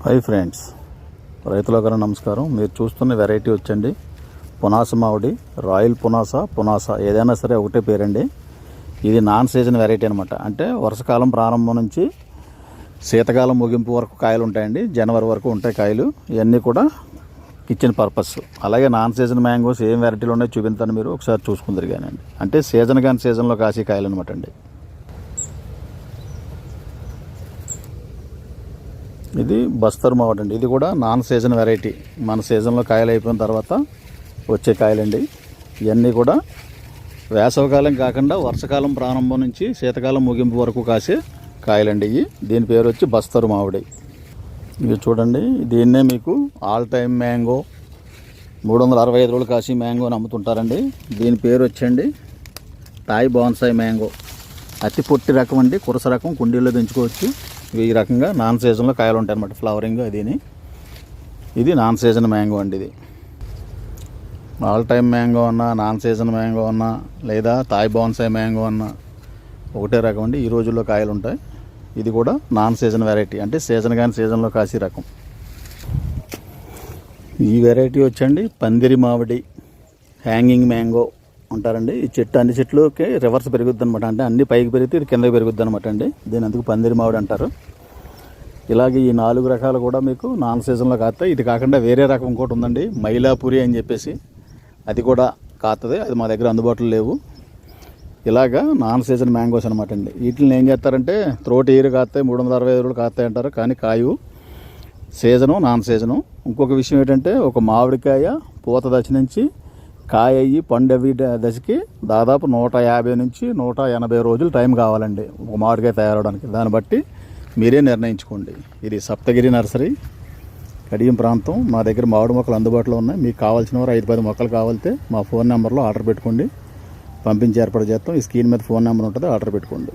Hi friends, రైతులకు నమస్కారం. మీరు చూస్తున్న వెరైటీ వచ్చండి పునాస మామిడి, రాయల్ పునాస ఏదైనా సరే ఒకటే పేరండి. ఇది నాన్ సీజన్ వెరైటీ అనమాట. అంటే వర్షాకాలం ప్రారంభం నుంచి శీతకాలం ముగింపు వరకు కాయలు ఉంటాయండి. జనవరి వరకు ఉంటాయి కాయలు. ఇవన్నీ కూడా కిచెన్ పర్పస్. అలాగే నాన్ సీజన్ మ్యాంగోస్ ఏం వెరైటీలు ఉన్నాయో చూపించాను, మీరు ఒకసారి చూసుకుందరు కానండి. అంటే సీజన్ కానీ సీజన్లో కాసే కాయలు అనమాట అండి. ఇది బస్తర్ మామిడి అండి. ఇది కూడా నాన్ సీజన్ వెరైటీ. మన సీజన్లో కాయలు అయిపోయిన తర్వాత వచ్చే కాయలండి. ఇవన్నీ కూడా వేసవకాలం కాకుండా వర్షాకాలం ప్రారంభం నుంచి శీతకాలం ముగింపు వరకు కాసే కాయలండి. దీని పేరు వచ్చి బస్తర్ మామిడి. ఇవి చూడండి, దీన్నే మీకు ఆల్ టైమ్ మ్యాంగో, 365 రోజులు కాసి మ్యాంగో అని అమ్ముతుంటారండి. దీని పేరు వచ్చండి థాయ్ బాన్సాయ్ మ్యాంగో. అతి పొట్టి రకం అండి, కురస రకం, కుండీల్లో పెంచుకోవచ్చు. ఈ రకంగా నాన్ సీజన్లో కాయలు ఉంటాయి అన్నమాట. ఫ్లవరింగ్ ఇది నాన్ సీజన్ మ్యాంగో అండి. ఇది ఆల్ టైమ్ మ్యాంగో అన్నా, నాన్ సీజన్ మ్యాంగో అన్నా, లేదా థాయ్ బాన్సాయ్ మ్యాంగో అన్నా ఒకటే రకం అండి. ఈ రోజుల్లో కాయలు ఉంటాయి. ఇది కూడా నాన్ సీజన్ వెరైటీ, అంటే సీజన్ కానీ సీజన్లో కాసే రకం. ఈ వెరైటీ వచ్చండి పందిరి మామిడి, హ్యాంగింగ్ మ్యాంగో అంటారండి. ఈ చెట్టు అన్ని చెట్లుకి రివర్స్ పెరుగుద్ది అనమాట. అంటే అన్ని పైకి పెరిగితే ఇది కిందకి పెరుగుద్ది అనమాట అండి. దీని అందుకు పందిరి మామిడి అంటారు. ఇలాగే ఈ 4 రకాలు కూడా మీకు నాన్ సీజన్లో కాస్తాయి. ఇది కాకుండా వేరే రకం ఇంకోటి ఉందండి, మైలాపురి అని చెప్పేసి. అది కూడా కాస్తుంది. అది మా దగ్గర అందుబాటులో లేవు. ఇలాగా నాన్ సీజన్ మ్యాంగోస్ అనమాట అండి. వీటిని ఏం చేస్తారంటే త్రోట్ ఇయర్ కాస్తాయి, 365 రోజులు కాస్తాయి అంటారు. కానీ కాయు సీజను, నాన్ సీజను. ఇంకొక విషయం ఏంటంటే, ఒక మామిడికాయ పూత దశ నుంచి కాయ అయ్యి పండు అవి దశకి దాదాపు 150 నుంచి 180 రోజులు టైం కావాలండి ఒక మామిడికాయ తయారవడానికి. దాన్ని బట్టి మీరే నిర్ణయించుకోండి. ఇది సప్తగిరి నర్సరీ, కడియం ప్రాంతం. మా దగ్గర మామిడి మొక్కలు అందుబాటులో ఉన్నాయి. మీకు కావాల్సిన వారు 5-10 మొక్కలు కావాలితే మా ఫోన్ నెంబర్లో ఆర్డర్ పెట్టుకోండి, పంపించి ఏర్పాటు చేస్తాం. ఈ స్క్రీన్ మీద ఫోన్ నెంబర్ ఉంటుంది, ఆర్డర్ పెట్టుకోండి.